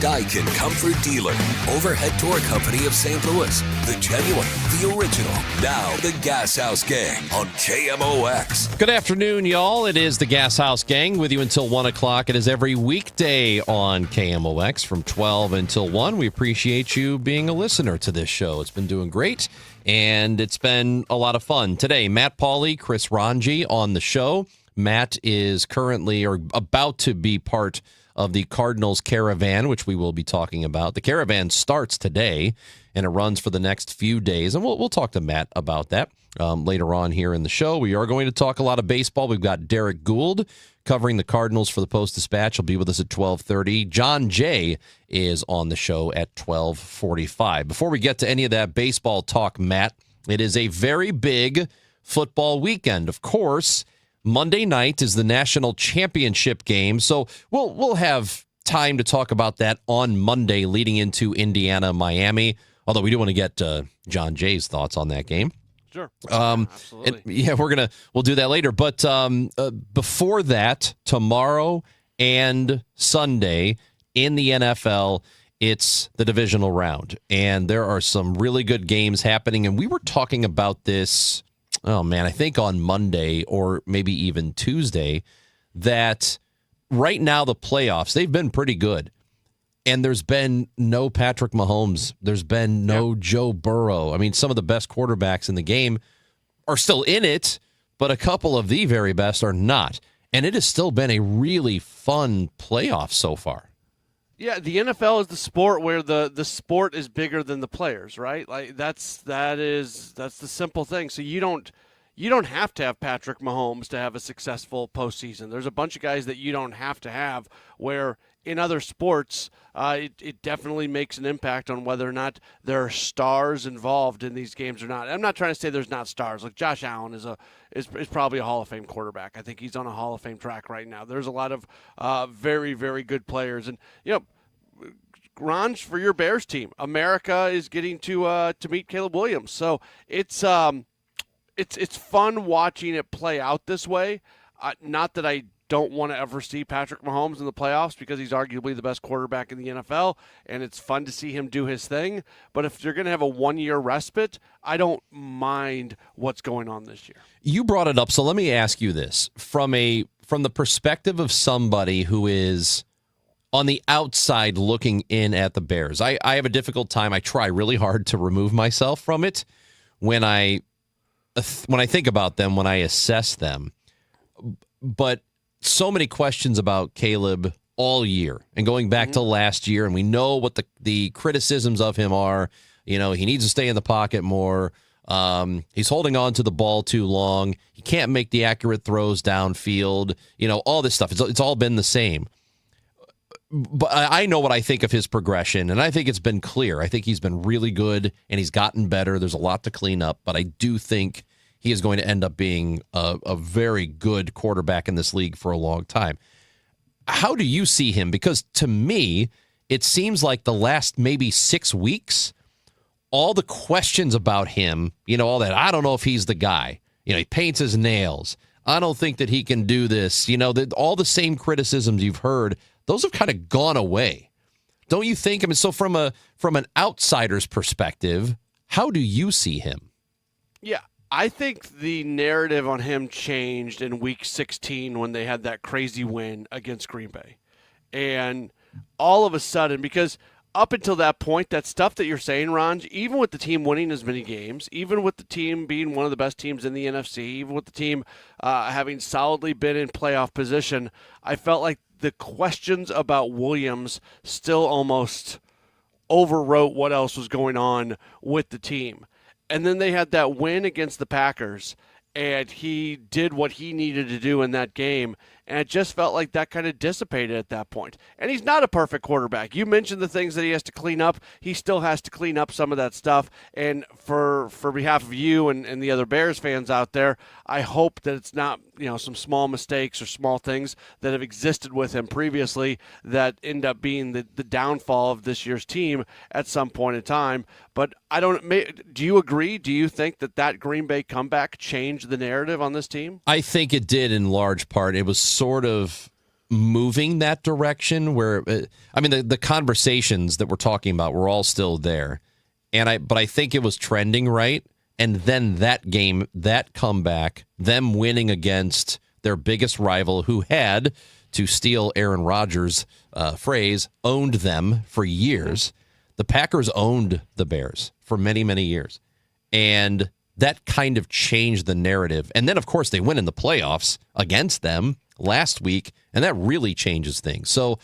Daikin Comfort Dealer, Overhead Door Company of St. Louis, the genuine, the original, now the Gashouse Gang on KMOX. Good afternoon, y'all. It is the Gashouse Gang with you until 1 o'clock. It is every weekday on KMOX from 12 until 1. We appreciate you being a listener to this show. It's been doing great, and it's been a lot of fun. Today, Matt Pauley, Chris Ranji on the show. Matt is currently or about to be part of the Cardinals Caravan, which we will be talking about. The Caravan starts today, and it runs for the next few days, and we'll talk to Matt about that later on here in the show. We are going to talk a lot of baseball. We've got Derek Gould covering the Cardinals for the Post-Dispatch. He'll be with us at 12:30. John Jay is on the show at 12:45. Before we get to any of that baseball talk, Matt, it is a very big football weekend. Of course, Monday night is the national championship game, so we'll have time to talk about that on Monday leading into Indiana-Miami, although we do want to get John Jay's thoughts on that game. Sure. Absolutely. We'll do that later. But before that, tomorrow and Sunday in the NFL, it's the divisional round, and there are some really good games happening, and we were talking about this I think on Monday or maybe even Tuesday, that right now the playoffs, they've been pretty good. And there's been no Patrick Mahomes. There's been no Joe Burrow. I mean, some of the best quarterbacks in the game are still in it, but a couple of the very best are not. And it has still been a really fun playoff so far. Yeah, the NFL is the sport where the sport is bigger than the players, right? Like that's the simple thing. So you don't have to have Patrick Mahomes to have a successful postseason. There's a bunch of guys that you don't have to have, where in other sports, it definitely makes an impact on whether or not there are stars involved in these games or not. I'm not trying to say there's not stars. Like Josh Allen is probably a Hall of Fame quarterback. I think he's on a Hall of Fame track right now. There's a lot of very, very good players. And, Ranj, for your Bears team, America is getting to meet Caleb Williams. So it's fun watching it play out this way. Not that I don't want to ever see Patrick Mahomes in the playoffs, because he's arguably the best quarterback in the NFL, and it's fun to see him do his thing. But if you're going to have a one-year respite, I don't mind what's going on this year. You brought it up, so let me ask you this. From the perspective of somebody who is on the outside looking in at the Bears, I have a difficult time. I try really hard to remove myself from it when I think about them, when I assess them. But so many questions about Caleb all year and going back to last year, and we know what the criticisms of him are. He needs to stay in the pocket more. He's holding on to the ball too long. He can't make the accurate throws downfield. All this stuff. It's all been the same. But I know what I think of his progression, and I think it's been clear. I think he's been really good, and he's gotten better. There's a lot to clean up, but I do think he is going to end up being a very good quarterback in this league for a long time. How do you see him? Because to me, it seems like the last maybe 6 weeks, all the questions about him, all that, I don't know if he's the guy. He paints his nails. I don't think that he can do this. All the same criticisms you've heard, those have kind of gone away. Don't you think? I mean, so from an outsider's perspective, how do you see him? Yeah. I think the narrative on him changed in Week 16 when they had that crazy win against Green Bay. And all of a sudden, because up until that point, that stuff that you're saying, Ranj, even with the team winning as many games, even with the team being one of the best teams in the NFC, even with the team having solidly been in playoff position, I felt like the questions about Williams still almost overwrote what else was going on with the team. And then they had that win against the Packers, and he did what he needed to do in that game. And it just felt like that kind of dissipated at that point. And he's not a perfect quarterback. You mentioned the things that he has to clean up. He still has to clean up some of that stuff. And for behalf of you and the other Bears fans out there, I hope that it's not, some small mistakes or small things that have existed with him previously that end up being the downfall of this year's team at some point in time. But do you agree? Do you think that Green Bay comeback changed the narrative on this team? I think it did in large part. It was sort of moving that direction where, I mean, the conversations that we're talking about were all still there. But I think it was trending right. And then that game, that comeback, them winning against their biggest rival who had, to steal Aaron Rodgers' phrase, owned them for years. The Packers owned the Bears for many, many years. And that kind of changed the narrative. And then, of course, they win in the playoffs against them last week, and that really changes things. So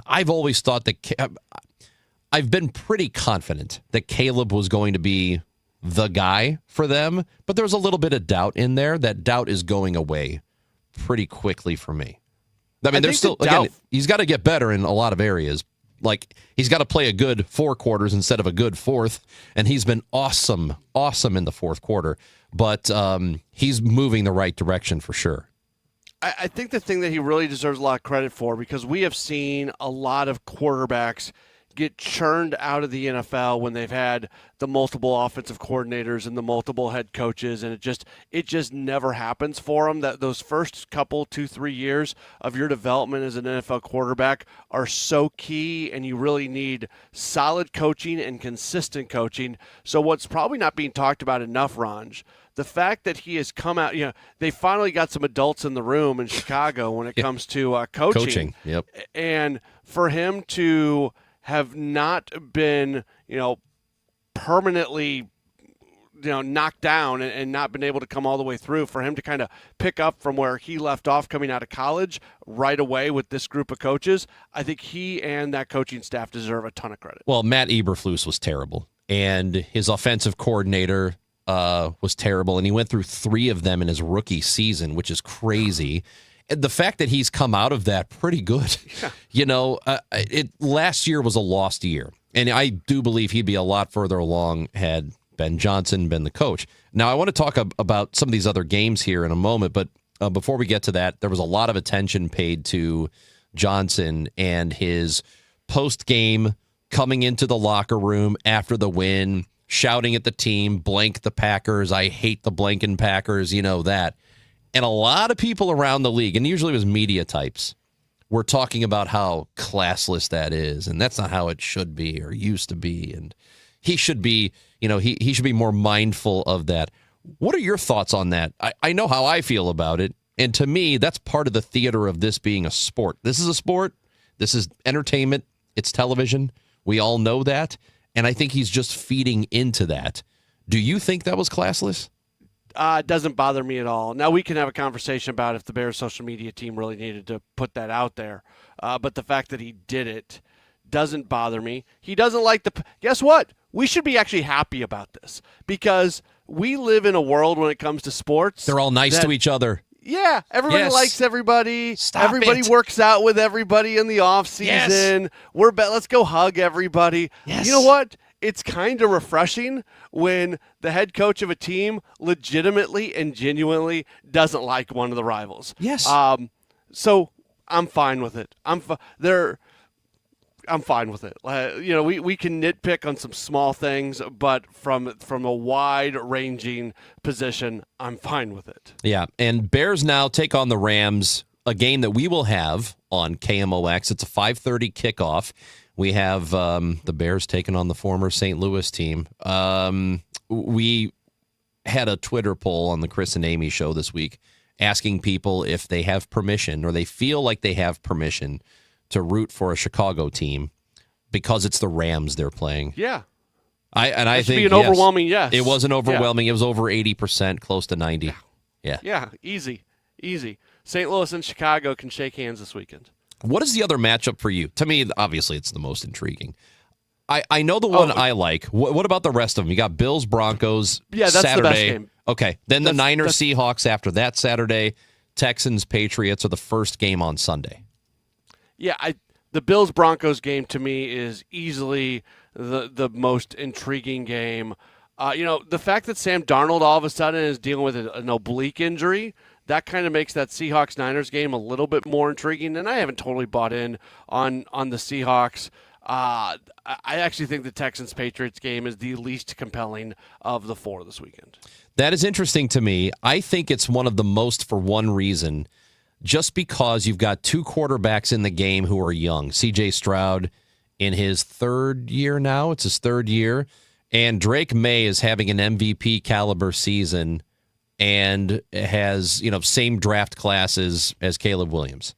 I've always thought that I've been pretty confident that Caleb was going to be the guy for them, but there was a little bit of doubt in there. That doubt is going away pretty quickly for me. I mean, there's still, again, he's got to get better in a lot of areas. Like, he's got to play a good 4 quarters instead of a good fourth, and he's been awesome in the fourth quarter. But he's moving the right direction for sure. I think the thing that he really deserves a lot of credit for, because we have seen a lot of quarterbacks get churned out of the NFL when they've had the multiple offensive coordinators and the multiple head coaches, and it just never happens for them. That those first couple 2-3 years of your development as an NFL quarterback are so key, and you really need solid coaching and consistent coaching. So what's probably not being talked about enough, Ranj, the fact that he has come out, they finally got some adults in the room in Chicago when it comes to coaching. Yep. And for him to have not been, permanently, knocked down and not been able to come all the way through, for him to kind of pick up from where he left off coming out of college right away with this group of coaches, I think he and that coaching staff deserve a ton of credit. Well, Matt Eberflus was terrible, and his offensive coordinator was terrible, and he went through 3 of them in his rookie season, which is crazy. And the fact that he's come out of that pretty good, last year was a lost year. And I do believe he'd be a lot further along had Ben Johnson been the coach. Now, I want to talk about some of these other games here in a moment, but before we get to that, there was a lot of attention paid to Johnson and his post-game coming into the locker room after the win, shouting at the team, blank the Packers, I hate the blanking Packers, that. And a lot of people around the league, and usually it was media types, were talking about how classless that is, and that's not how it should be or used to be. And he should be, he should be more mindful of that. What are your thoughts on that? I know how I feel about it, and to me, that's part of the theater of this being a sport. This is a sport. This is entertainment. It's television. We all know that, and I think he's just feeding into that. Do you think that was classless? It doesn't bother me at all. Now, we can have a conversation about if the Bears social media team really needed to put that out there. But the fact that he did it doesn't bother me. He doesn't like guess what? We should be actually happy about this, because we live in a world when it comes to sports. They're all nice to each other. Yeah, everybody likes everybody. Stop everybody it. Works out with everybody in the off season. Yes. Let's go hug everybody. Yes. You know what? It's kind of refreshing when the head coach of a team legitimately and genuinely doesn't like one of the rivals. Yes. So I'm fine with it. I'm fine with it. We can nitpick on some small things, but from a wide-ranging position, I'm fine with it. Yeah, and Bears now take on the Rams, a game that we will have on KMOX. It's a 5:30 kickoff. We have the Bears taking on the former St. Louis team. We had a Twitter poll on the Chris and Amy show this week asking people if they have permission or they feel like they have permission to root for a Chicago team because it's the Rams they're playing. Yeah. I think be an overwhelming yes. It wasn't overwhelming. It was over 80%, close to 90%. Yeah. Yeah, easy. St. Louis and Chicago can shake hands this weekend. What is the other matchup for you? To me, obviously, it's the most intriguing. I know the one I like. What about the rest of them? You got Bills, Broncos, that's Saturday. The best game. Okay, then the Niners, Seahawks after that Saturday. Texans, Patriots are the first game on Sunday. Yeah, the Bills-Broncos game to me is easily the most intriguing game. The fact that Sam Darnold all of a sudden is dealing with an oblique injury, that kind of makes that Seahawks-Niners game a little bit more intriguing. And I haven't totally bought in on the Seahawks. I actually think the Texans-Patriots game is the least compelling of the 4 this weekend. That is interesting to me. I think it's one of the most for one reason. just because you've got two quarterbacks in the game who are young. C.J. Stroud in his third year now. It's his third year. And Drake May is having an MVP caliber season and has, same draft classes as Caleb Williams.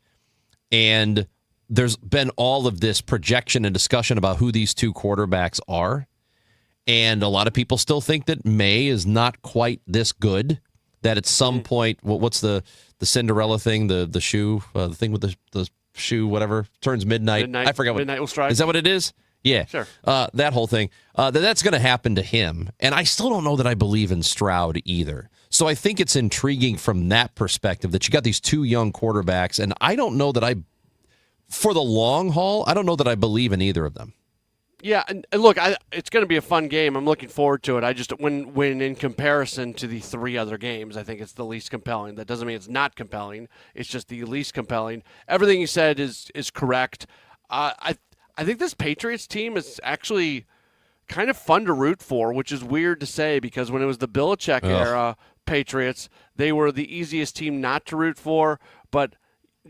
And there's been all of this projection and discussion about who these two quarterbacks are. And a lot of people still think that May is not quite this good, that at some point, what's the Cinderella thing, the shoe, the thing with the shoe, whatever, turns midnight. I forgot what. Midnight will strike. Is that what it is? Yeah. Sure. That whole thing. That's going to happen to him. And I still don't know that I believe in Stroud either. So I think it's intriguing from that perspective that you got these two young quarterbacks. And I don't know that for the long haul, I don't know that I believe in either of them. Yeah, and look, it's going to be a fun game. I'm looking forward to it. I just when in comparison to the three other games, I think it's the least compelling. That doesn't mean it's not compelling. It's just the least compelling. Everything you said is correct. I think this Patriots team is actually kind of fun to root for, which is weird to say because when it was the Belichick era Patriots, they were the easiest team not to root for, but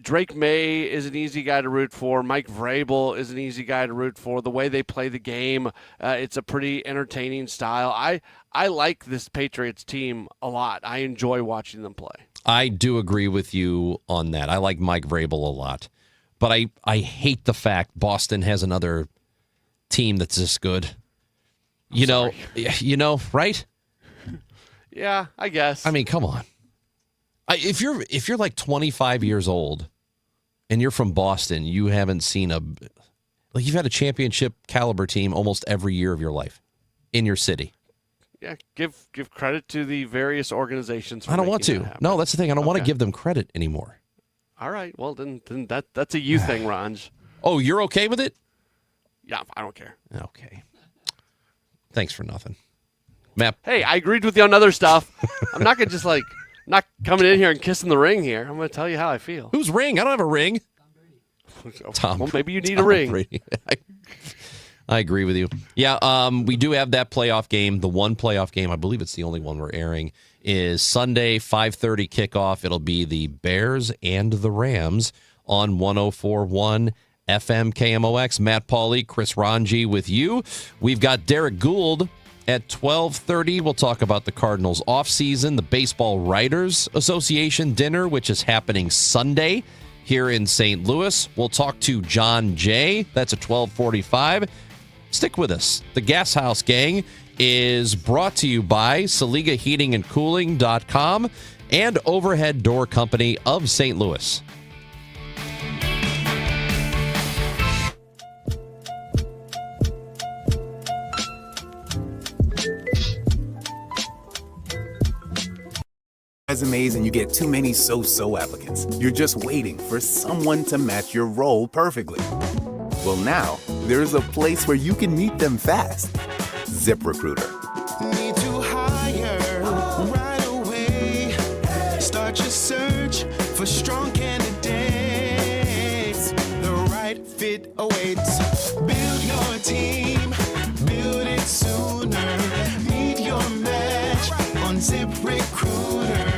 Drake May is an easy guy to root for. Mike Vrabel is an easy guy to root for. The way they play the game, it's a pretty entertaining style. I like this Patriots team a lot. I enjoy watching them play. I do agree with you on that. I like Mike Vrabel a lot. But I hate the fact Boston has another team that's this good. Right? Yeah, I guess. I mean, come on. If you're like 25 years old and you're from Boston, you haven't seen you've had a championship caliber team almost every year of your life in your city. Yeah, give credit to the various organizations. I don't want to. No, that's the thing. I don't want to give them credit anymore. All right. Well, then that's a you thing, Ranj. Oh, you're okay with it? Yeah, I don't care. Okay. Thanks for nothing. Matt. Hey, I agreed with you on other stuff. I'm not going to just not coming in here and kissing the ring here. I'm going to tell you how I feel. Whose ring? I don't have a ring. Tom. Well, maybe you need a ring. I agree with you. Yeah, we do have that playoff game. The one playoff game, I believe it's the only one we're airing, is Sunday, 5:30 kickoff. It'll be the Bears and the Rams on 104.1 FM KMOX. Matt Pauley, Chris Ranji with you. We've got Derek Gould at 12:30. We'll talk about the Cardinals offseason, the Baseball Writers Association dinner, which is happening Sunday here in St. Louis. We'll talk to John Jay. That's at 12:45. Stick with us. The Gashouse Gang is brought to you by SaligaHeatingandCooling.com and Overhead Door Company of St. Louis. Resumes and you get too many so-so applicants. You're just waiting for someone to match your role perfectly. Well, now there's a place where you can meet them fast. ZipRecruiter. Need to hire right away. Start your search for strong candidates. The right fit awaits. Build your team. Build it sooner. Meet your match on ZipRecruiter.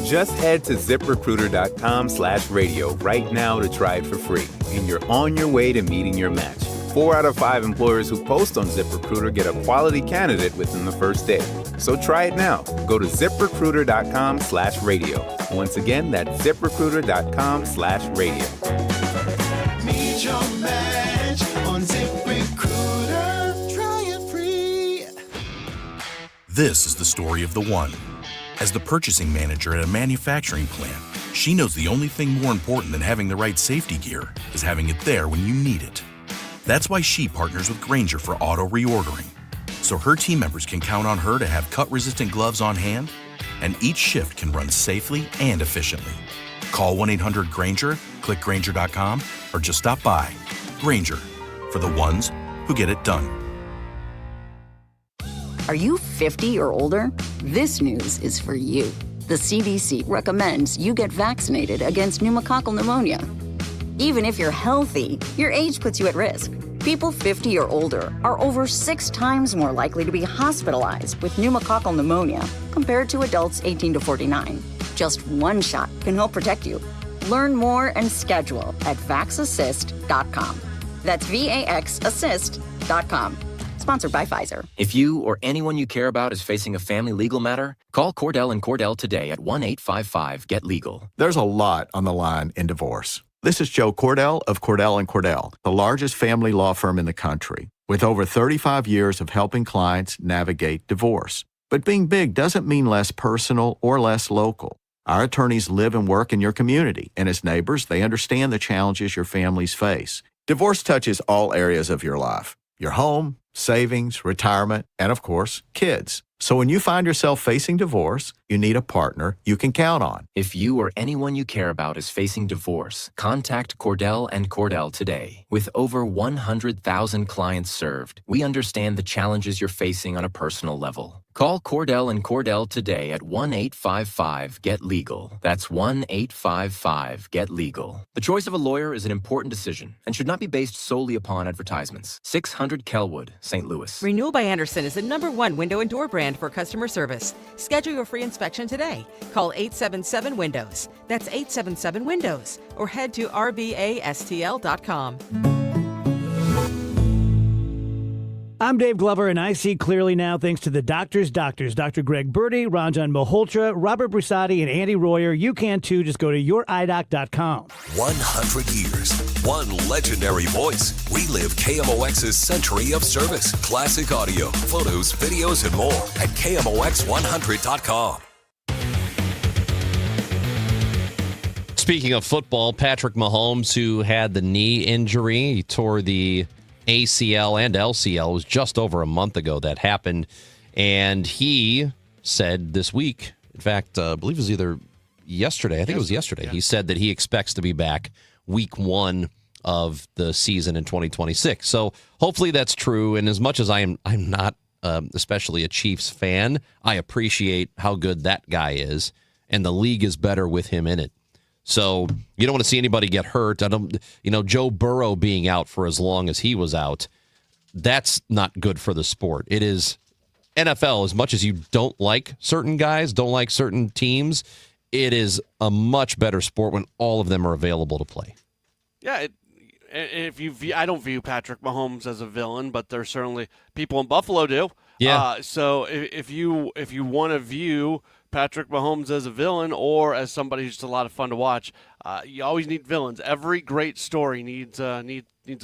Just head to ZipRecruiter.com/radio right now to try it for free. And you're on your way to meeting your match. 4 out of 5 employers who post on ZipRecruiter get a quality candidate within the first day. So try it now. Go to ZipRecruiter.com/radio. Once again, that's ZipRecruiter.com/radio. Meet your match on ZipRecruiter. Try it free. This is the story of the one. As the purchasing manager at a manufacturing plant, she knows the only thing more important than having the right safety gear is having it there when you need it. That's why she partners with Grainger for auto reordering, so her team members can count on her to have cut-resistant gloves on hand, and each shift can run safely and efficiently. Call 1-800-GRAINGER, click Grainger.com, or just stop by. Grainger, for the ones who get it done. Are you 50 or older? This news is for you. The CDC recommends you get vaccinated against pneumococcal pneumonia. Even if you're healthy, your age puts you at risk. People 50 or older are over 6 times more likely to be hospitalized with pneumococcal pneumonia compared to adults 18 to 49. Just one shot can help protect you. Learn more and schedule at vaxassist.com. That's VAXassist.com. Sponsored by Pfizer. If you or anyone you care about is facing a family legal matter, call Cordell and Cordell today at 1-855-GET-LEGAL. There's a lot on the line in divorce. This is Joe Cordell of Cordell and Cordell, the largest family law firm in the country, with over 35 years of helping clients navigate divorce. But being big doesn't mean less personal or less local. Our attorneys live and work in your community, and as neighbors, they understand the challenges your families face. Divorce touches all areas of your life: your home, savings, retirement, and of course, kids. So when you find yourself facing divorce, you need a partner you can count on. If you or anyone you care about is facing divorce, contact Cordell and Cordell today. With over 100,000 clients served, we understand the challenges you're facing on a personal level. Call Cordell and Cordell today at 1-855-GET-LEGAL. That's 1-855-GET-LEGAL. The choice of a lawyer is an important decision and should not be based solely upon advertisements. 600 Kelwood, St. Louis. Renewal by Andersen is the #1 window and door brand for customer service. Schedule your free inspection today. Call 877-WINDOWS. That's 877-WINDOWS. Or head to rbastl.com. I'm Dave Glover, and I see clearly now thanks to the doctors, Dr. Greg Birdie, Ranjan Malhotra, Robert Brusati, and Andy Royer. You can too. Just go to youridoc.com. 100 years, one legendary voice. We live KMOX's century of service. Classic audio, photos, videos, and more at KMOX100.com. Speaking of football, Patrick Mahomes, who had the knee injury, he tore the ACL and LCL. It was just over a month ago that happened. And he said this week, in fact, I believe it was either yesterday. I think it was yesterday. Yeah. He said that he expects to be back week 1 of the season in 2026. So hopefully that's true. And as much as I'm not especially a Chiefs fan, I appreciate how good that guy is. And the league is better with him in it. So you don't want to see anybody get hurt. Joe Burrow being out for as long as he was out, that's not good for the sport. It is NFL, as much as you don't like certain guys, don't like certain teams, it is a much better sport when all of them are available to play. Yeah, I don't view Patrick Mahomes as a villain, but there's certainly people in Buffalo do. Yeah. So if you want to view Patrick Mahomes as a villain or as somebody who's just a lot of fun to watch, you always need villains. Every great story needs a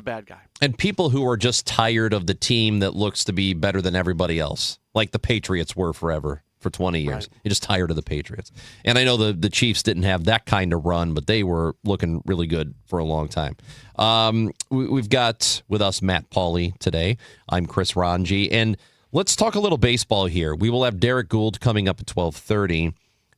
bad guy. And people who are just tired of the team that looks to be better than everybody else, like the Patriots were forever for 20 years. Right. You're just tired of the Patriots. And I know the Chiefs didn't have that kind of run, but they were looking really good for a long time. We've got with us Matt Pauley today. I'm Chris Ranji, and let's talk a little baseball here. We will have Derek Gould coming up at 12:30,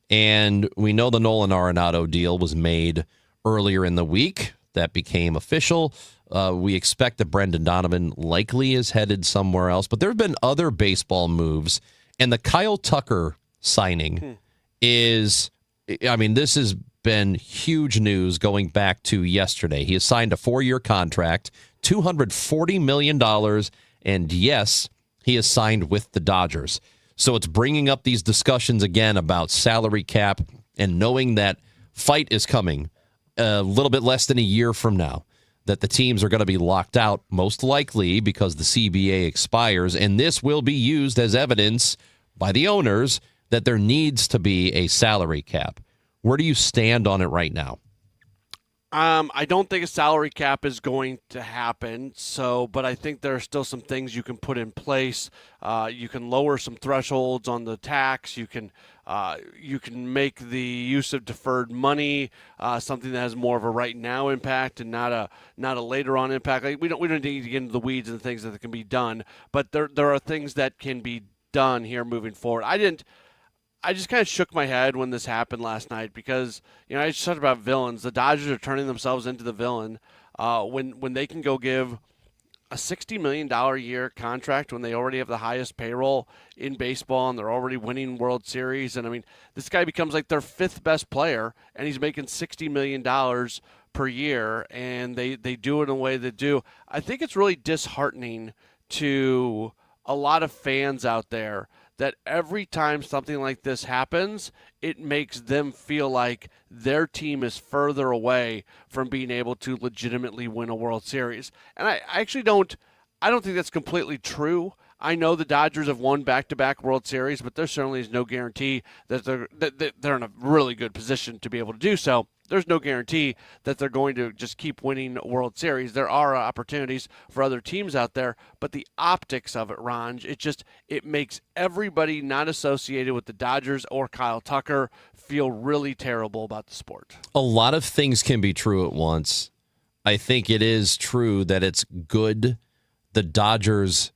and we know the Nolan Arenado deal was made earlier in the week. That became official. We expect that Brendan Donovan likely is headed somewhere else, but there have been other baseball moves, and the Kyle Tucker signing this has been huge news going back to yesterday. He has signed a 4-year contract, $240 million, and yes, he is signed with the Dodgers. So it's bringing up these discussions again about salary cap and knowing that fight is coming a little bit less than a year from now, that the teams are going to be locked out, most likely because the CBA expires. And this will be used as evidence by the owners that there needs to be a salary cap. Where do you stand on it right now? I don't think a salary cap is going to happen. But I think there are still some things you can put in place. You can lower some thresholds on the tax. You can make the use of deferred money something that has more of a right now impact and not a later on impact. Like we don't need to get into the weeds and the things that can be done. But there are things that can be done here moving forward. I just kind of shook my head when this happened last night because, I just talked about villains. The Dodgers are turning themselves into the villain when they can go give a $60 million a year contract when they already have the highest payroll in baseball and they're already winning World Series. And, this guy becomes like their 5th best player, and he's making $60 million per year, and they do it in a way they do. I think it's really disheartening to a lot of fans out there that every time something like this happens, it makes them feel like their team is further away from being able to legitimately win a World Series. And I actually don't think that's completely true. I know the Dodgers have won back-to-back World Series, but there certainly is no guarantee that they're in a really good position to be able to do so. There's no guarantee that they're going to just keep winning World Series. There are opportunities for other teams out there, but the optics of it, Ron, it makes everybody not associated with the Dodgers or Kyle Tucker feel really terrible about the sport. A lot of things can be true at once. I think it is true that it's good the Dodgers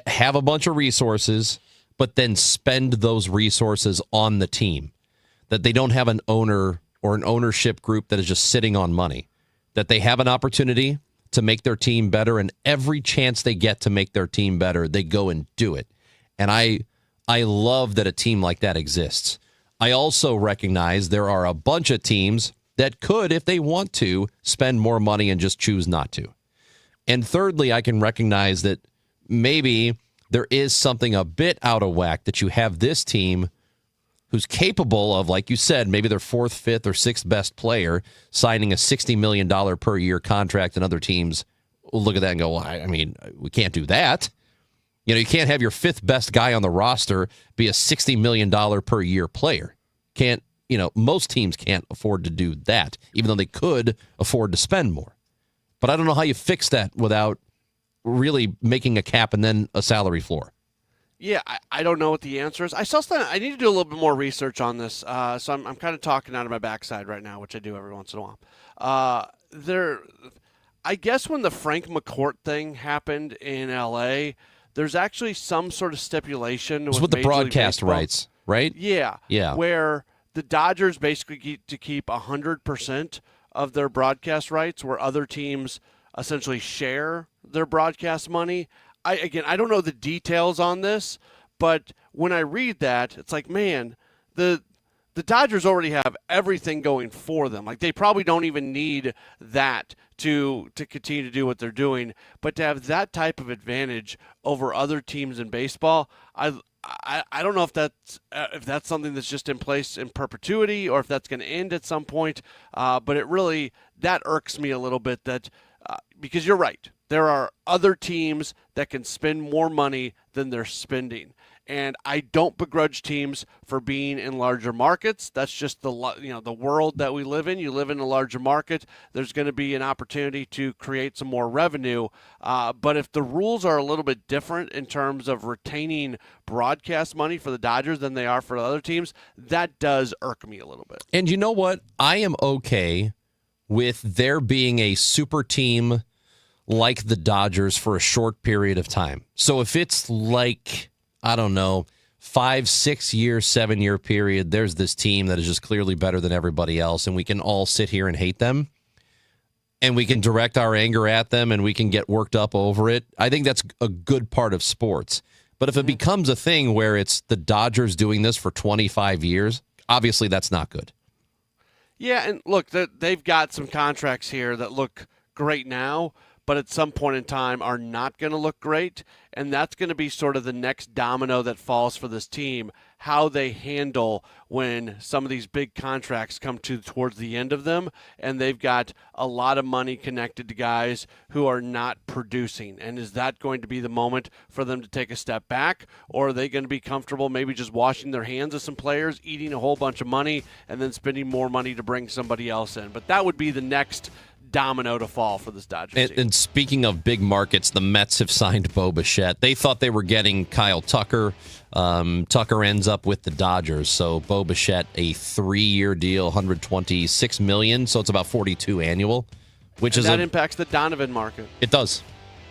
have a bunch of resources, but then spend those resources on the team. That they don't have an owner or an ownership group that is just sitting on money. That they have an opportunity to make their team better, and every chance they get to make their team better, they go and do it. And I love that a team like that exists. I also recognize there are a bunch of teams that could, if they want to, spend more money and just choose not to. And thirdly, I can recognize that maybe there is something a bit out of whack that you have this team who's capable of, like you said, maybe their fourth, fifth, or sixth best player signing a $60 million per year contract, and other teams will look at that and go, well, I mean, we can't do that. You know, you can't have your fifth best guy on the roster be a $60 million per year player. Can't, you know, most teams can't afford to do that, even though they could afford to spend more. But I don't know how you fix that without really making a cap and then a salary floor. Yeah, I don't know what the answer is. I need to do a little bit more research on this. So I'm kind of talking out of my backside right now, which I do every once in a while. I guess when the Frank McCourt thing happened in L.A., there's actually some sort of stipulation with the broadcast rights, right? Yeah. Where the Dodgers basically get to keep 100% of their broadcast rights, where other teams essentially share their broadcast money. I don't know the details on this, but when I read that, it's like, man, the Dodgers already have everything going for them. Like, they probably don't even need that to continue to do what they're doing. But to have that type of advantage over other teams in baseball, I don't know if that's something that's just in place in perpetuity or if that's going to end at some point. But that irks me a little bit because you're right. There are other teams that can spend more money than they're spending. And I don't begrudge teams for being in larger markets. That's just the world that we live in. You live in a larger market. There's going to be an opportunity to create some more revenue. But if the rules are a little bit different in terms of retaining broadcast money for the Dodgers than they are for other teams, that does irk me a little bit. And you know what? I am okay with there being a super team like the Dodgers for a short period of time. So if it's like, I don't know, 5, 6 year, 7 year period, there's this team that is just clearly better than everybody else, and we can all sit here and hate them, and we can direct our anger at them, and we can get worked up over it. I think that's a good part of sports. But if it becomes a thing where it's the Dodgers doing this for 25 years, obviously that's not good. Yeah, and look, they've got some contracts here that look great now, but at some point in time are not going to look great, and that's going to be sort of the next domino that falls for this team, how they handle when some of these big contracts come towards the end of them, and they've got a lot of money connected to guys who are not producing. And is that going to be the moment for them to take a step back, or are they going to be comfortable maybe just washing their hands of some players, eating a whole bunch of money, and then spending more money to bring somebody else in? But that would be the next domino to fall for this Dodgers team. And speaking of big markets, the Mets have signed Bo Bichette. They thought they were getting Kyle Tucker. Tucker ends up with the Dodgers. So Bo Bichette, a 3-year deal, $126 million. So it's about $42 annual, that impacts the Donovan market. It does.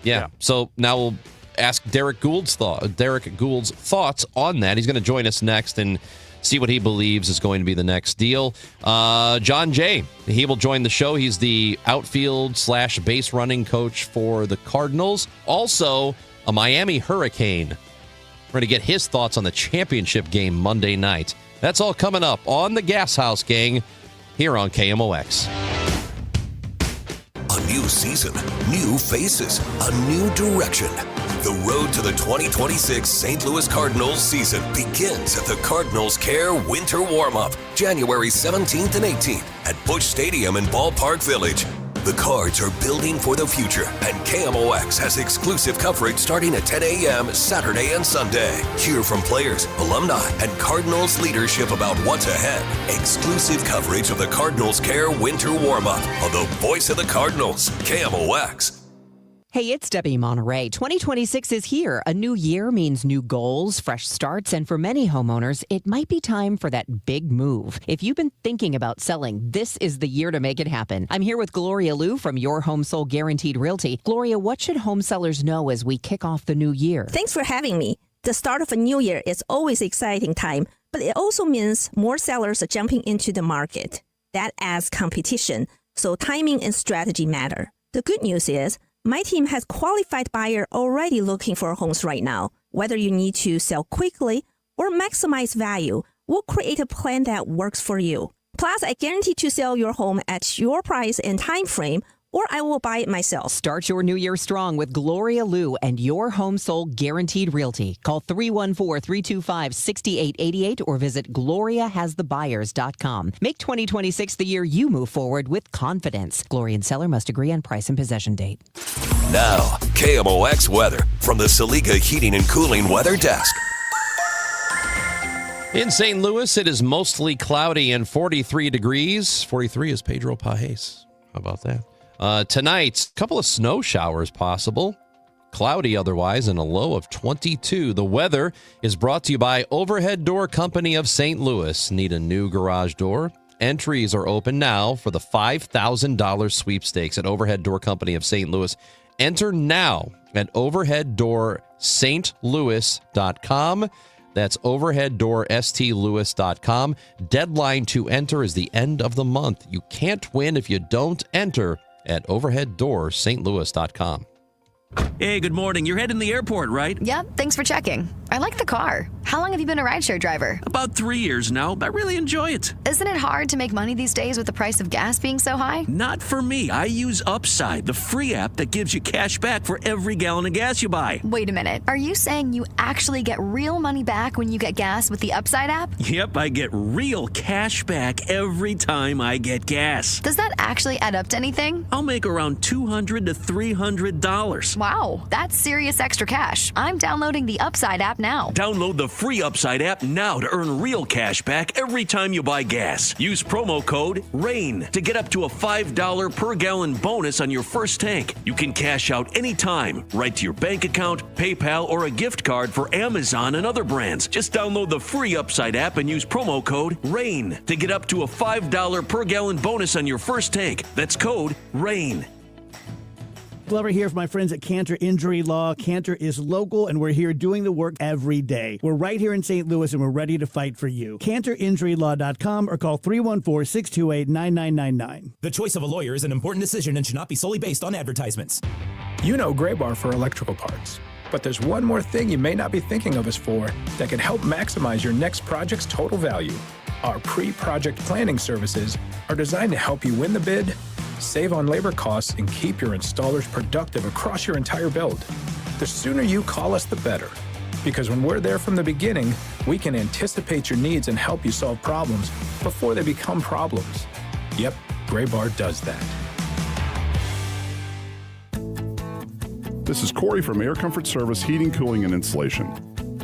Yeah. So now we'll ask Derek Gould's thoughts on that. He's going to join us next and see what he believes is going to be the next deal. John Jay, he will join the show. He's the outfield/base running coach for the Cardinals. Also, a Miami Hurricane. We're going to get his thoughts on the championship game Monday night. That's all coming up on the Gashouse Gang here on KMOX. A new season, new faces, a new direction. The road to the 2026 St. Louis Cardinals season begins at the Cardinals Care Winter Warm-Up, January 17th and 18th at Busch Stadium in Ballpark Village. The Cards are building for the future, and KMOX has exclusive coverage starting at 10 a.m. Saturday and Sunday. Hear from players, alumni, and Cardinals leadership about what's ahead. Exclusive coverage of the Cardinals Care Winter Warm-Up on the voice of the Cardinals, KMOX. Hey, it's Debbie Monterey. 2026 is here. A new year means new goals, fresh starts, and for many homeowners, it might be time for that big move. If you've been thinking about selling, this is the year to make it happen. I'm here with Gloria Liu from Your Home Sold Guaranteed Realty. Gloria, what should home sellers know as we kick off the new year? Thanks for having me. The start of a new year is always an exciting time, but it also means more sellers are jumping into the market. That adds competition, so timing and strategy matter. The good news is, my team has qualified buyers already looking for homes right now. Whether you need to sell quickly or maximize value, we'll create a plan that works for you. Plus, I guarantee to sell your home at your price and time frame, or I will buy it myself. Start your new year strong with Gloria Liu and Your Home Sold Guaranteed Realty. Call 314-325-6888 or visit gloriahasthebuyers.com. Make 2026 the year you move forward with confidence. Gloria and seller must agree on price and possession date. Now, KMOX weather from the Saliga Heating and Cooling Weather Desk. In St. Louis, it is mostly cloudy and 43 degrees. 43 is Pedro Pajes. How about that? Tonight, a couple of snow showers possible. Cloudy otherwise and a low of 22. The weather is brought to you by Overhead Door Company of St. Louis. Need a new garage door? Entries are open now for the $5,000 sweepstakes at Overhead Door Company of St. Louis. Enter now at overheaddoorstlouis.com. That's overheaddoorstlouis.com. Deadline to enter is the end of the month. You can't win if you don't enter at overheaddoorstlouis.com. Hey, good morning. You're heading to the airport, right? Yep, thanks for checking. I like the car. How long have you been a rideshare driver? About 3 years now. I really enjoy it. Isn't it hard to make money these days with the price of gas being so high? Not for me. I use Upside, the free app that gives you cash back for every gallon of gas you buy. Wait a minute. Are you saying you actually get real money back when you get gas with the Upside app? Yep, I get real cash back every time I get gas. Does that actually add up to anything? I'll make around $200 to $300. Wow, that's serious extra cash. I'm downloading the Upside app now. Download the free Upside app now to earn real cash back every time you buy gas. Use promo code RAIN to get up to a $5 per gallon bonus on your first tank. You can cash out anytime, right to your bank account, PayPal, or a gift card for Amazon and other brands. Just download the free Upside app and use promo code RAIN to get up to a $5 per gallon bonus on your first tank. That's code RAIN. Glover here from my friends at Cantor Injury Law. Cantor is local, and we're here doing the work every day. We're right here in St. Louis, and we're ready to fight for you. CantorInjuryLaw.com or call 314-628-9999. The choice of a lawyer is an important decision and should not be solely based on advertisements. You know Gray Bar for electrical parts, but there's one more thing you may not be thinking of us for that can help maximize your next project's total value. Our pre-project planning services are designed to help you win the bid, save on labor costs, and keep your installers productive across your entire build. The sooner you call us, the better. Because when we're there from the beginning, we can anticipate your needs and help you solve problems before they become problems. Yep, Gray Bar does that. This is Corey from Air Comfort Service Heating, Cooling, and Insulation.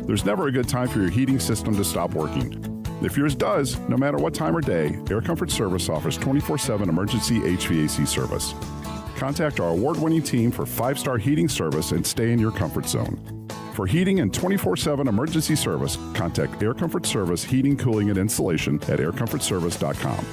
There's never a good time for your heating system to stop working. If yours does, no matter what time or day, Air Comfort Service offers 24/7 emergency HVAC service. Contact our award-winning team for 5-star heating service and stay in your comfort zone. For heating and 24/7 emergency service, contact Air Comfort Service Heating, Cooling, and Insulation at aircomfortservice.com.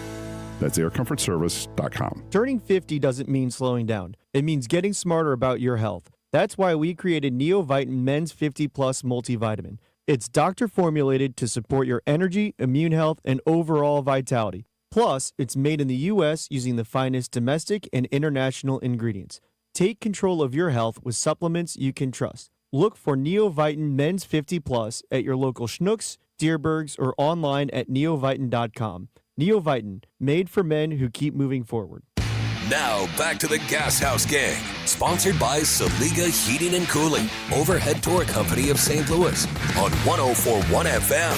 That's aircomfortservice.com. Turning 50 doesn't mean slowing down. It means getting smarter about your health. That's why we created NeoVitan Men's 50 Plus Multivitamin. It's doctor formulated to support your energy, immune health, and overall vitality. Plus, it's made in the U.S. using the finest domestic and international ingredients. Take control of your health with supplements you can trust. Look for NeoVitan Men's 50 Plus at your local Schnucks, Dierbergs, or online at neovitan.com. NeoVitan, made for men who keep moving forward. Now back to the Gashouse Gang, sponsored by Saliga Heating and Cooling, Overhead Door Company of St. Louis, on 104.1 FM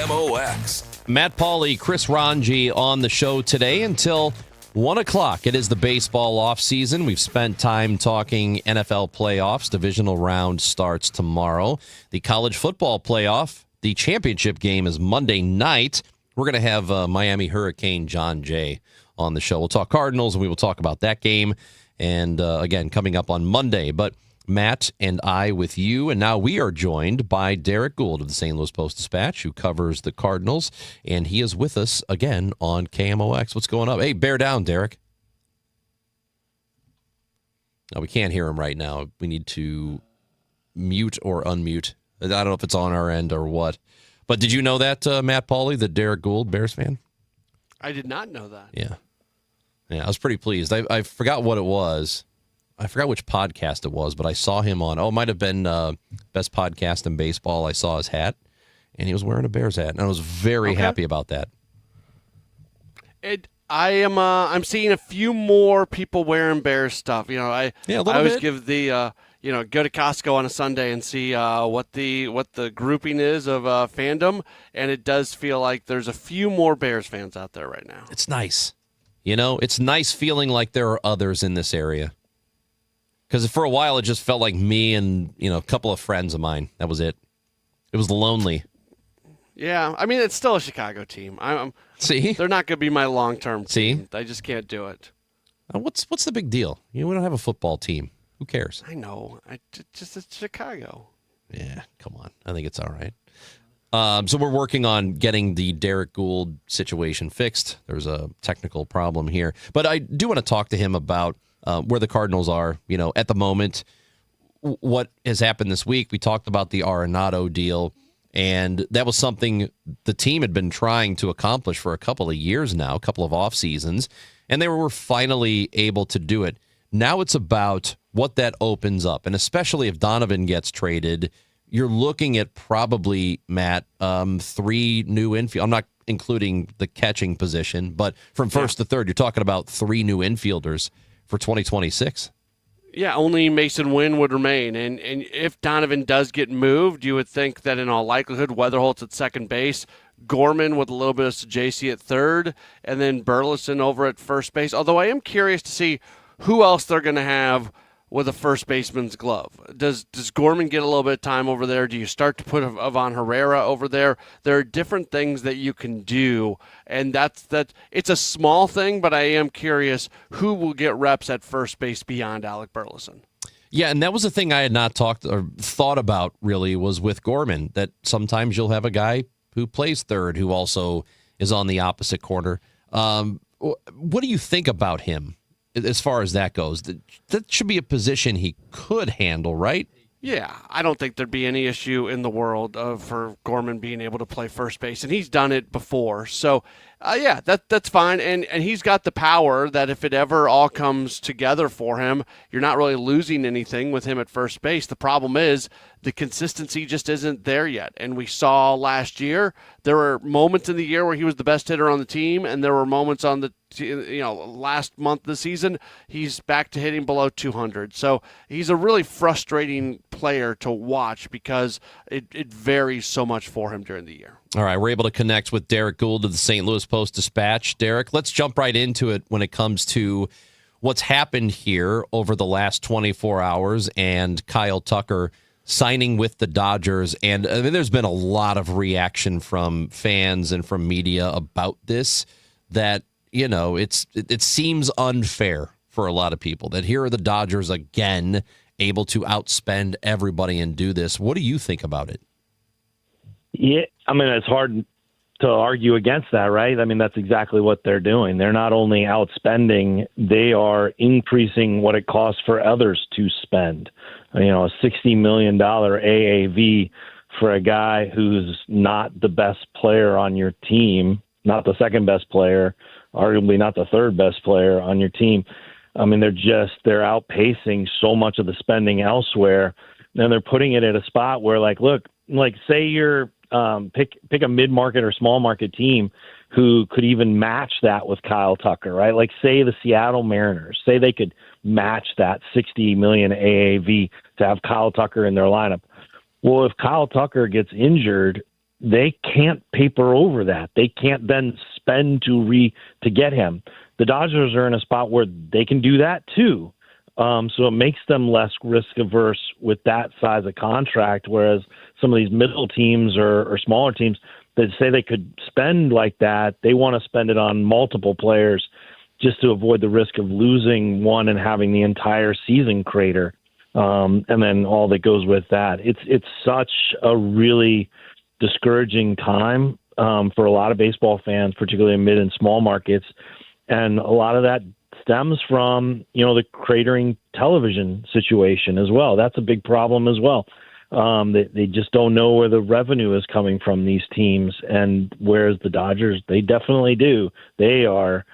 KMOX. Matt Pauley, Chris Ranji on the show today until 1 o'clock. It is the baseball offseason. We've spent time talking NFL playoffs. Divisional round starts tomorrow. The college football playoff, the championship game is Monday night. We're going to have Miami Hurricane John Jay on the show. We'll talk Cardinals, and we will talk about that game. And again, coming up on Monday. But Matt and I with you, and now we are joined by Derek Gould of the St. Louis Post-Dispatch, who covers the Cardinals, and he is with us again on KMOX. What's going on? Hey, bear down, Derek. Oh, we can't hear him right now. We need to mute or unmute. I don't know if it's on our end or what. But did you know that, Matt Pauley, the Derek Gould Bears fan? I did not know that. Yeah. Yeah, I was pretty pleased. I forgot what it was. I forgot which podcast it was, but I saw him on, it might have been Best Podcast in Baseball. I saw his hat, and he was wearing a Bears hat, and I was very happy about that. I'm seeing a few more people wearing Bears stuff. You know, I always give the go to Costco on a Sunday and see what the grouping is of fandom, and it does feel like there's a few more Bears fans out there right now. It's nice. You know, it's nice feeling like there are others in this area. Because for a while, it just felt like me and, a couple of friends of mine. That was it. It was lonely. Yeah, I mean, it's still a Chicago team. See? They're not going to be my long-term team. I just can't do it. What's the big deal? We don't have a football team. Who cares? I know. It's Chicago. Yeah, come on. I think it's all right. So we're working on getting the Derek Gould situation fixed. There's a technical problem here. But I do want to talk to him about where the Cardinals are, at the moment. What has happened this week? We talked about the Arenado deal, and that was something the team had been trying to accomplish for a couple of years now, a couple of off seasons, and they were finally able to do it. Now it's about what that opens up, and especially if Donovan gets traded, you're looking at probably, Matt, 3 new infield. I'm not including the catching position, but from first to third, you're talking about 3 new infielders for 2026. Yeah, only Mason Wynn would remain. And if Donovan does get moved, you would think that in all likelihood, Weatherholt's at second base, Gorman with a little bit of Sajacy at third, and then Burleson over at first base. Although I am curious to see who else they're going to have with a first baseman's glove. Does Gorman get a little bit of time over there? Do you start to put Ivan Herrera over there? There are different things that you can do, and that's it's a small thing, but I am curious who will get reps at first base beyond Alec Burleson. Yeah, and that was the thing I had not talked or thought about really was with Gorman, that sometimes you'll have a guy who plays third who also is on the opposite corner. What do you think about him? As far as that goes, that should be a position he could handle, right? Yeah, I don't think there'd be any issue in the world for Gorman being able to play first base, and he's done it before. So, yeah, that's fine, and he's got the power that if it ever all comes together for him, you're not really losing anything with him at first base. The problem is the consistency just isn't there yet, and we saw last year there were moments in the year where he was the best hitter on the team, and there were moments on the last month of the season, he's back to hitting below 200. So he's a really frustrating player to watch because it varies so much for him during the year. All right, we're able to connect with Derek Gould of the St. Louis Post-Dispatch. Derek, let's jump right into it when it comes to what's happened here over the last 24 hours and Kyle Tucker signing with the Dodgers. And I mean, there's been a lot of reaction from fans and from media about this that, it seems unfair for a lot of people that here are the Dodgers again able to outspend everybody and do this. What do you think about it? Yeah, I mean, it's hard to argue against that, right? I mean, that's exactly what they're doing. They're not only outspending, they are increasing what it costs for others to spend. A $60 million AAV for a guy who's not the best player on your team, not the second best player, arguably not the third best player on your team. I mean, they're outpacing so much of the spending elsewhere, and they're putting it at a spot where, look, say you're pick a mid-market or small-market team who could even match that with Kyle Tucker, right? Like, say the Seattle Mariners, say they could match that $60 million AAV to have Kyle Tucker in their lineup. Well, if Kyle Tucker gets injured, they can't paper over that. They can't then spend to get him. The Dodgers are in a spot where they can do that too. So it makes them less risk averse with that size of contract, whereas some of these middle teams or smaller teams that say they could spend like that, they want to spend it on multiple players just to avoid the risk of losing one and having the entire season crater. And then all that goes with that. It's such a really discouraging time for a lot of baseball fans, particularly in mid and small markets. And a lot of that stems from, the cratering television situation as well. That's a big problem as well. They just don't know where the revenue is coming from, these teams. And whereas the Dodgers, they definitely do. They are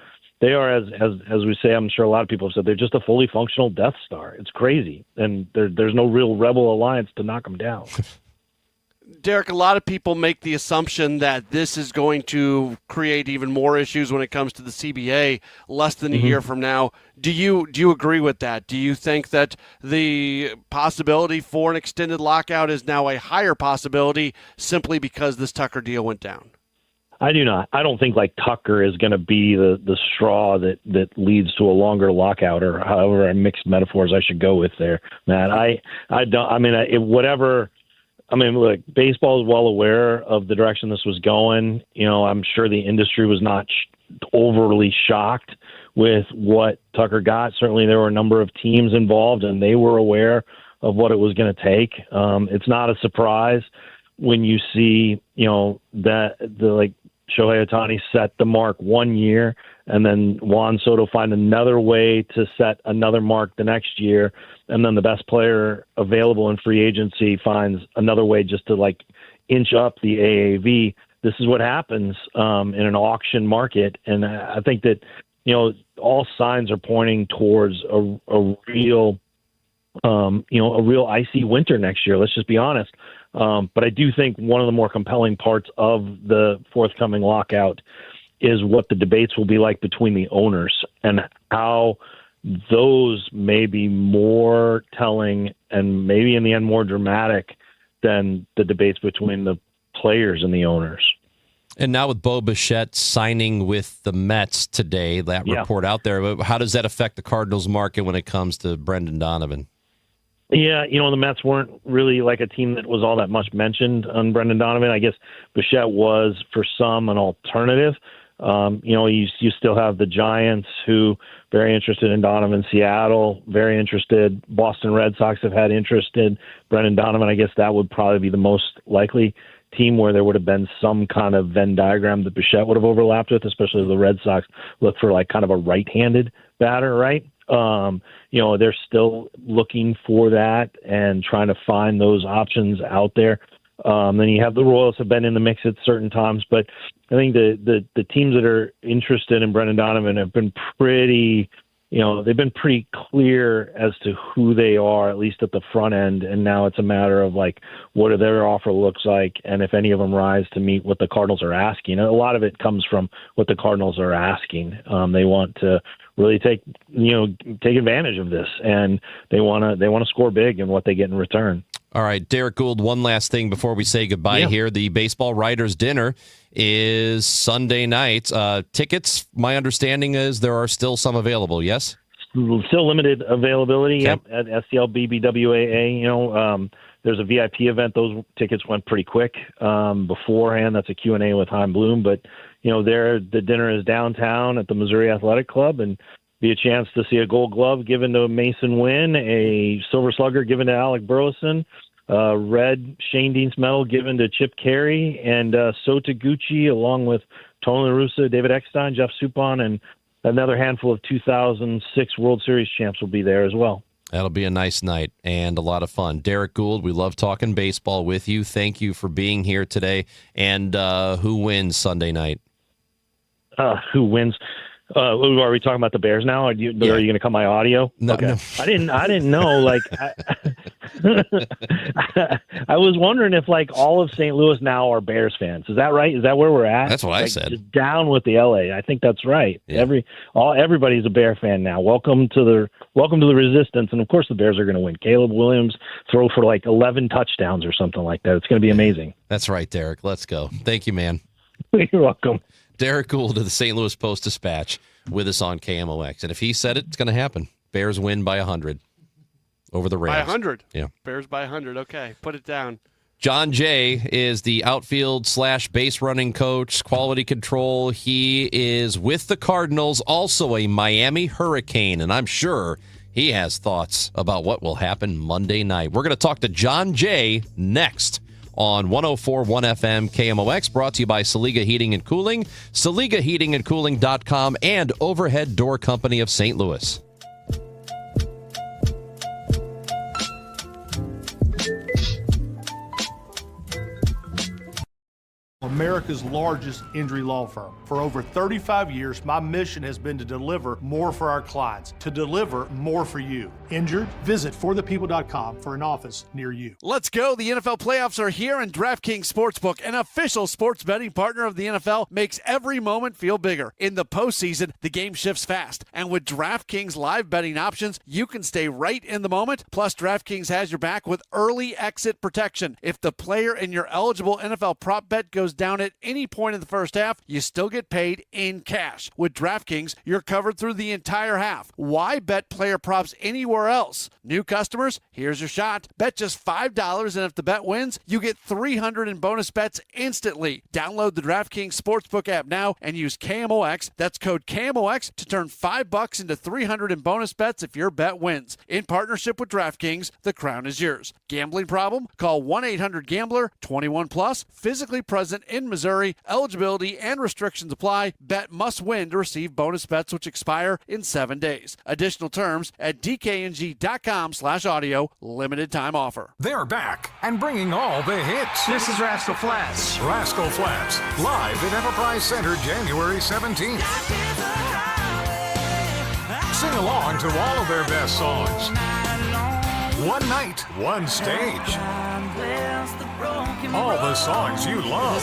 as we say, I'm sure a lot of people have said, they're just a fully functional Death Star. It's crazy. And there's no real rebel alliance to knock them down. Derek, a lot of people make the assumption that this is going to create even more issues when it comes to the CBA less than a year from now. Do you agree with that? Do you think that the possibility for an extended lockout is now a higher possibility simply because this Tucker deal went down? I do not. I don't think Tucker is going to be the straw that leads to a longer lockout, or however mixed metaphors I should go with there, Matt. I don't. I mean, look, baseball is well aware of the direction this was going. I'm sure the industry was not overly shocked with what Tucker got. Certainly there were a number of teams involved, and they were aware of what it was going to take. It's not a surprise when you see, that Shohei Ohtani set the mark 1 year, and then Juan Soto find another way to set another mark the next year, and then the best player available in free agency finds another way just to inch up the AAV. This is what happens in an auction market, and I think that all signs are pointing towards a real icy winter next year. Let's just be honest. But I do think one of the more compelling parts of the forthcoming lockout is what the debates will be like between the owners, and how those may be more telling and maybe in the end more dramatic than the debates between the players and the owners. And now with Bo Bichette signing with the Mets today, that report out there, how does that affect the Cardinals market when it comes to Brendan Donovan? Yeah, the Mets weren't really a team that was all that much mentioned on Brendan Donovan. I guess Bichette was, for some, an alternative. You still have the Giants, who very interested in Donovan. Seattle, very interested. Boston Red Sox have had interest in Brendan Donovan. I guess that would probably be the most likely team where there would have been some kind of Venn diagram that Bichette would have overlapped with, especially if the Red Sox look for kind of a right-handed batter, right? They're still looking for that and trying to find those options out there. Then you have the Royals have been in the mix at certain times, but I think the teams that are interested in Brendan Donovan have been pretty, they've been pretty clear as to who they are, at least at the front end. And now it's a matter of what their offer looks like, and if any of them rise to meet what the Cardinals are asking. A lot of it comes from what the Cardinals are asking. They want to really take advantage of this, and they want to score big in what they get in return. All right, Derek Gould, one last thing before we say goodbye here. The Baseball Writers' Dinner is Sunday night. Tickets, my understanding is there are still some available, yes? Still limited availability, at SCLBBWAA. There's a VIP event. Those tickets went pretty quick beforehand. That's a Q&A with Chaim Bloom. But, the dinner is downtown at the Missouri Athletic Club, and be a chance to see a Gold Glove given to Mason Wynn, a Silver Slugger given to Alec Burleson, red Shane Deans medal given to Chip Carey, and So Taguchi, along with Tony La Russa, David Eckstein, Jeff Suppan, and another handful of 2006 World Series champs will be there as well. That'll be a nice night and a lot of fun. Derek Gould, we love talking baseball with you. Thank you for being here today. And who wins Sunday night? Who wins? Are we talking about the Bears now? Are you going to cut my audio? No, okay. no. I didn't know. I was wondering if like all of St. Louis now are Bears fans. Is that right? Is that where we're at? That's what I like, said. Just down with the LA. I think that's right. Yeah. Everybody's a Bear fan now. Welcome to the resistance. And of course the Bears are going to win. Caleb Williams throw for like 11 touchdowns or something like that. It's going to be amazing. That's right, Derek. Let's go. Thank you, man. You're welcome. Derek Gould of the St. Louis Post-Dispatch with us on KMOX. And if he said it, it's going to happen. Bears win by 100 over the Rams. By 100? Yeah. Bears by 100. Okay, put it down. John Jay is the outfield / base running coach, quality control. He is with the Cardinals, also a Miami Hurricane, and I'm sure he has thoughts about what will happen Monday night. We're going to talk to John Jay next on 104.1 FM KMOX, brought to you by Saliga Heating and Cooling, SaligaHeatingandCooling.com, and Overhead Door Company of St. Louis. America's largest injury law firm. For over 35 years, my mission has been to deliver more for our clients, to deliver more for you. Injured? Visit forthepeople.com for an office near you. Let's go. The NFL playoffs are here, and DraftKings Sportsbook, an official sports betting partner of the NFL, makes every moment feel bigger. In the postseason, the game shifts fast, and with DraftKings live betting options, you can stay right in the moment. Plus, DraftKings has your back with early exit protection. If the player in your eligible NFL prop bet goes down at any point in the first half, you still get paid in cash. With DraftKings, you're covered through the entire half. Why bet player props anywhere else? New customers, here's your shot. Bet just $5, and if the bet wins, you get $300 in bonus bets instantly. Download the DraftKings Sportsbook app now and use KMOX. That's code KMOX to turn $5 into $300 in bonus bets if your bet wins. In partnership with DraftKings, the crown is yours. Gambling problem? Call 1-800-GAMBLER. 21 plus. Physically present in Missouri. Eligibility and restrictions apply. Bet must win to receive bonus bets which expire in 7 days. Additional terms at dkng.com/audio. Limited time offer. They're back and bringing all the hits. This is Rascal Flatts. Rascal Flatts, live at Enterprise Center January 17th. Sing along to all of their best songs. One night, one stage. All the songs you love.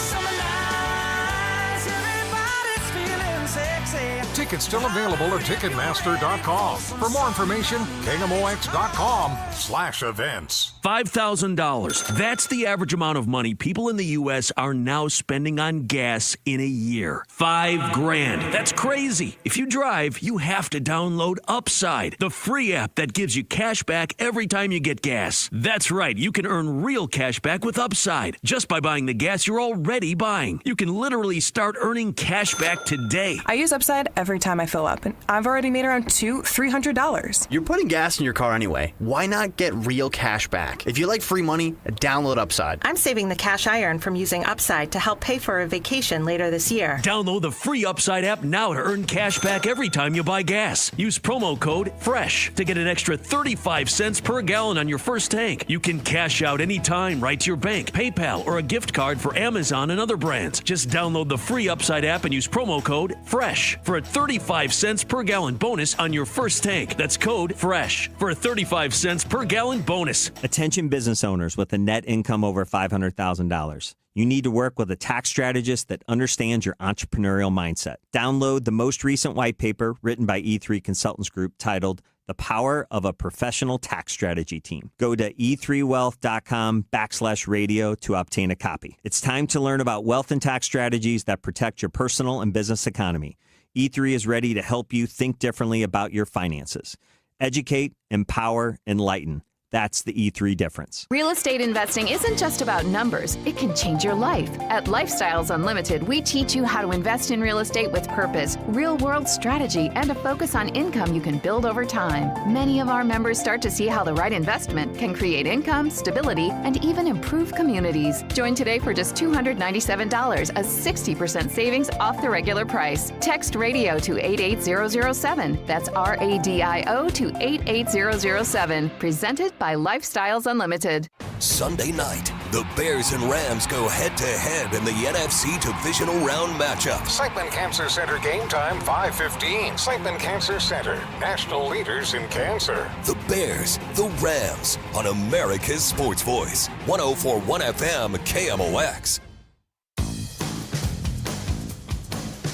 Tickets still available at Ticketmaster.com. For more information, KMOX.com/events. $5,000. That's the average amount of money people in the U.S. are now spending on gas in a year. $5,000. That's crazy. If you drive, you have to download Upside, the free app that gives you cash back every time you get gas. That's right. You can earn real cash back with Upside just by buying the gas you're already buying. You can literally start earning cash back today. I use Upside every time I fill up, and I've already made around $300. You're putting gas in your car anyway. Why not get real cash back? If you like free money, download Upside. I'm saving the cash I earn from using Upside to help pay for a vacation later this year. Download the free Upside app now to earn cash back every time you buy gas. Use promo code FRESH to get an extra 35 cents per gallon on your first tank. You can cash out anytime right to your bank, PayPal, or a gift card for Amazon and other brands. Just download the free Upside app and use promo code FRESH for a 35 cents per gallon bonus on your first tank. That's code FRESH for a 35 cents per gallon bonus. Attention business owners with a net income over $500,000. You need to work with a tax strategist that understands your entrepreneurial mindset. Download the most recent white paper written by E3 Consultants Group titled The Power of a Professional Tax Strategy Team. Go to e3wealth.com/radio to obtain a copy. It's time to learn about wealth and tax strategies that protect your personal and business economy. E3 is ready to help you think differently about your finances. Educate, empower, enlighten. That's the E3 difference. Real estate investing isn't just about numbers. It can change your life. At Lifestyles Unlimited, we teach you how to invest in real estate with purpose, real-world strategy, and a focus on income you can build over time. Many of our members start to see how the right investment can create income, stability, and even improve communities. Join today for just $297, a 60% savings off the regular price. Text RADIO to 88007. That's RADIO to 88007. Presented by Lifestyles Unlimited. Sunday night, The Bears and Rams go head-to-head in the NFC Divisional Round matchup. Siteman Cancer Center game time 5:15. Siteman Cancer Center, national leaders in cancer. The Bears, the Rams, on America's Sports Voice, 104.1 FM KMOX.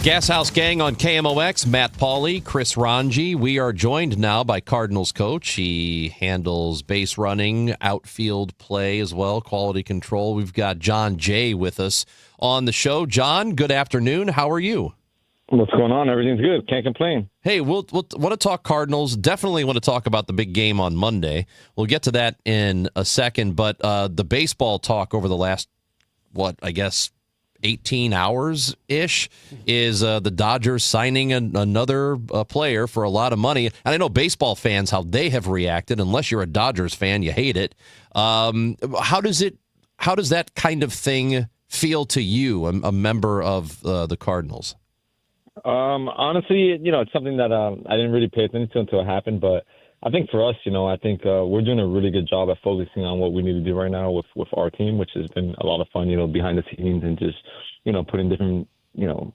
Gashouse Gang on KMOX, Matt Pauley, Chris Ranji. We are joined now by Cardinals coach. He handles base running, outfield play as well, quality control. We've got John Jay with us on the show. John, good afternoon. How are you? What's going on? Everything's good. Can't complain. Hey, we'll want to talk Cardinals. Definitely want to talk about the big game on Monday. We'll get to that in a second. But the baseball talk over the last, 18 hours-ish is the Dodgers signing another player for a lot of money. And I know baseball fans, how they have reacted. Unless you're a Dodgers fan, you hate it. How does that kind of thing feel to you, a member of the Cardinals? Honestly, it's something that I didn't really pay attention to until it happened. But I think for us, I think we're doing a really good job at focusing on what we need to do right now with our team, which has been a lot of fun, behind the scenes and just, putting different,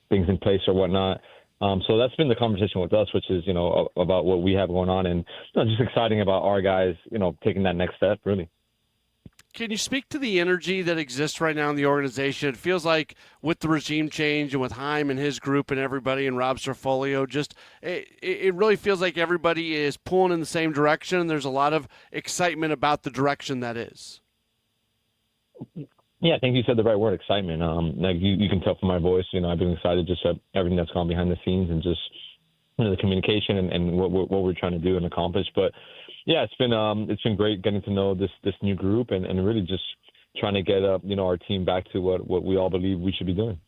things in place or whatnot. So that's been the conversation with us, which is, about what we have going on and just exciting about our guys, taking that next step, really. Can you speak to the energy that exists right now in the organization? It feels like with the regime change and with Heim and his group and everybody and Rob Cerfolio, it really feels like everybody is pulling in the same direction, and there's a lot of excitement about the direction that is. Yeah, I think you said the right word, excitement. Like you can tell from my voice, I've been excited just at everything that's gone behind the scenes and just the communication and what we're trying to do and accomplish. But yeah, it's been great getting to know this new group and really just trying to get our team back to what we all believe we should be doing.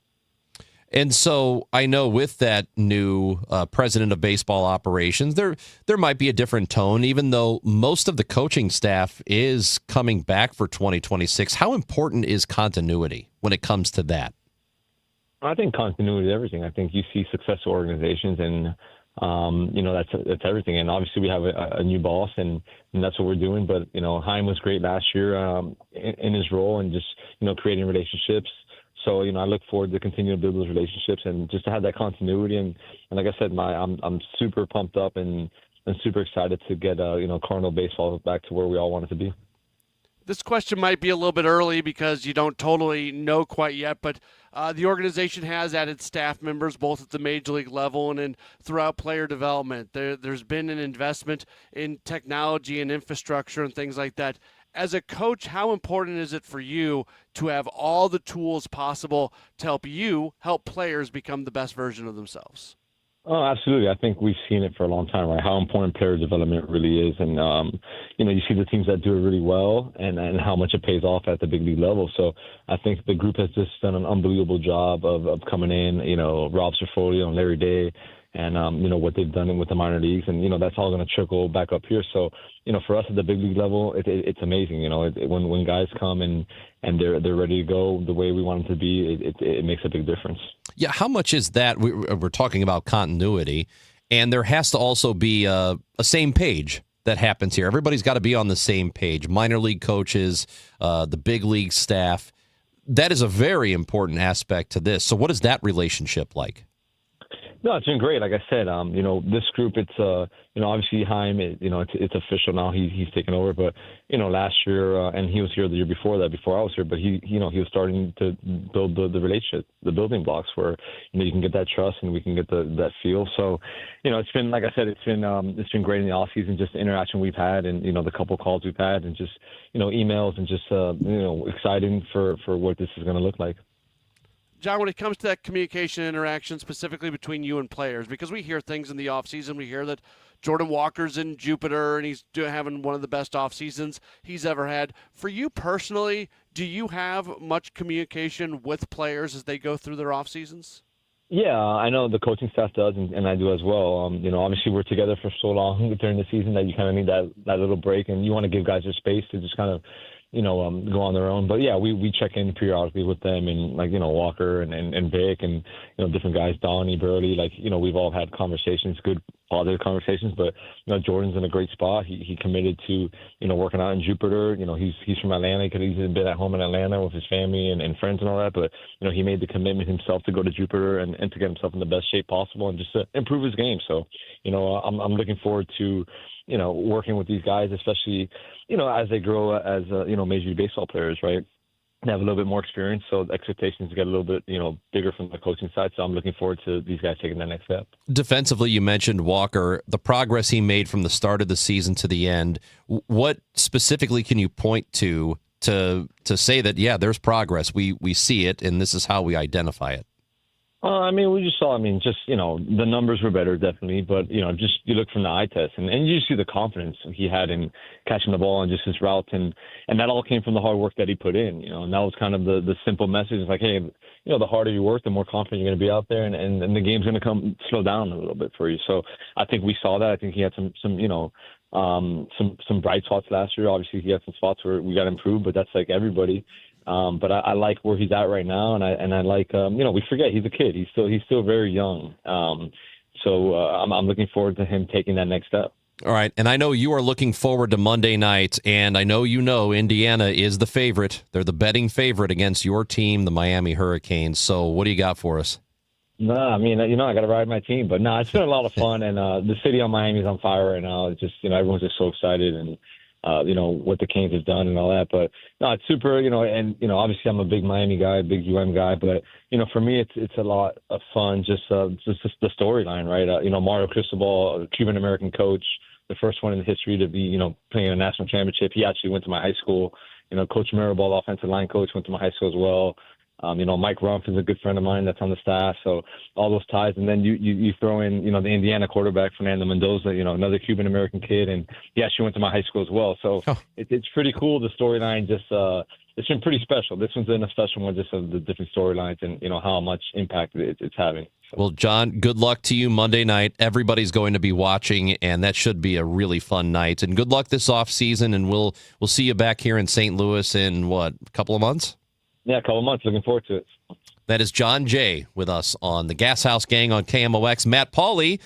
And so I know with that new president of baseball operations, there might be a different tone, even though most of the coaching staff is coming back for 2026. How important is continuity when it comes to that? I think continuity is everything. I think you see successful organizations and that's everything. And obviously we have a new boss and that's what we're doing. But, Heim was great last year in his role and just, creating relationships. So, I look forward to continue to build those relationships and just to have that continuity. And like I said, I'm super pumped up and super excited to get, Cardinal baseball back to where we all want it to be. This question might be a little bit early because you don't totally know quite yet, but the organization has added staff members both at the major league level and throughout player development. There's been an investment in technology and infrastructure and things like that. As a coach, how important is it for you to have all the tools possible to help players become the best version of themselves? Oh, absolutely. I think we've seen it for a long time, right? How important player development really is. And, you see the teams that do it really well and how much it pays off at the big league level. So I think the group has just done an unbelievable job of coming in, Rob Cerfolio and Larry Day and, what they've done with the minor leagues. And, that's all going to trickle back up here. So, for us at the big league level, it's amazing. When guys come and they're ready to go the way we want them to be, it makes a big difference. Yeah, how much is that? We're talking about continuity, and there has to also be a same page that happens here. Everybody's got to be on the same page. Minor league coaches, the big league staff. That is a very important aspect to this. So what is that relationship like? No, it's been great. Like I said, this group, it's, obviously Heim, it's official now. He's taken over. But, last year, and he was here the year before that, before I was here, but he was starting to build the relationship, the building blocks where, you can get that trust and we can get that feel. So, it's been, like I said, it's been great in the off season, just the interaction we've had and, the couple calls we've had and just, emails and just, exciting for what this is going to look like. John, when it comes to that communication interaction, specifically between you and players, because we hear things in the offseason, we hear that Jordan Walker's in Jupiter and he's having one of the best off seasons he's ever had. For you personally, do you have much communication with players as they go through their off seasons? Yeah, I know the coaching staff does, and I do as well. Obviously we're together for so long during the season that you kind of need that little break, and you want to give guys their space to just kind of go on their own. But yeah, we check in periodically with them and Walker and Vic and, different guys, Donnie, Burley, we've all had conversations, good positive conversations. But Jordan's in a great spot. He committed to working out in Jupiter. He's from Atlanta. He could have been at home in Atlanta with his family and friends and all that. But he made the commitment himself to go to Jupiter and to get himself in the best shape possible and just to improve his game. So I'm looking forward to working with these guys, especially as they grow as Major League Baseball players, right? They have a little bit more experience, so the expectations get a little bit, bigger from the coaching side. So I'm looking forward to these guys taking that next step. Defensively, you mentioned Walker, the progress he made from the start of the season to the end. What specifically can you point to say that, yeah, there's progress, we see it, and this is how we identify it? We just saw, the numbers were better, definitely. But, just you look from the eye test and you see the confidence he had in catching the ball and just his route. And that all came from the hard work that he put in, and that was kind of the simple message. It's like, hey, the harder you work, the more confident you're going to be out there. And the game's going to slow down a little bit for you. So I think we saw that. I think he had some bright spots last year. Obviously, he had some spots where we got improved, but that's like everybody. But I like where he's at right now, and I like we forget he's a kid. He's still very young. So I'm looking forward to him taking that next step. All right, and I know you are looking forward to Monday night, and I know Indiana is the favorite. They're the betting favorite against your team, the Miami Hurricanes. So what do you got for us? No, I got to ride my team, but no, it's been a lot of fun, and the city of Miami is on fire right now. It's just everyone's just so excited and. What the Canes have done and all that. But no, it's super, and obviously I'm a big Miami guy, big UM guy, but for me it's a lot of fun, just the storyline, right? Mario Cristobal, a Cuban American coach, the first one in history to be, playing a national championship. He actually went to my high school. Coach Maribel, offensive line coach, went to my high school as well. Mike Rumpf is a good friend of mine that's on the staff. So all those ties. And then you throw in, the Indiana quarterback, Fernando Mendoza, another Cuban-American kid. And he actually went to my high school as well. So it's pretty cool. The storyline just, it's been pretty special. This one's been a special one just of the different storylines and, how much impact it's having. So. Well, John, good luck to you Monday night. Everybody's going to be watching, and that should be a really fun night. And good luck this off season. And we'll see you back here in St. Louis in, a couple of months? Yeah, a couple of months. Looking forward to it. That is John Jay with us on the Gashouse Gang on KMOX. Matt Pauley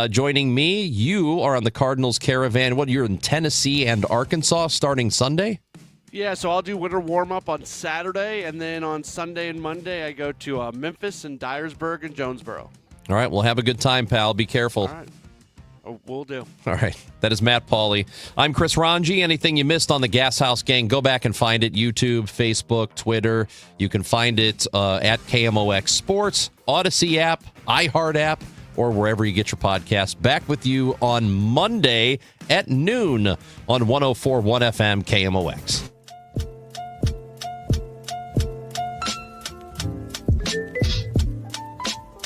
joining me. You are on the Cardinals Caravan. You're in Tennessee and Arkansas starting Sunday? Yeah, so I'll do winter warm-up on Saturday, and then on Sunday and Monday I go to Memphis and Dyersburg and Jonesboro. All right, well, have a good time, pal. Be careful. All right. Will do. All right. That is Matt Pauley. I'm Chris Ranji. Anything you missed on the Gashouse Gang, go back and find it. YouTube, Facebook, Twitter. You can find it at KMOX Sports, Odyssey app, iHeart app, or wherever you get your podcasts. Back with you on Monday at noon on 104.1 FM KMOX.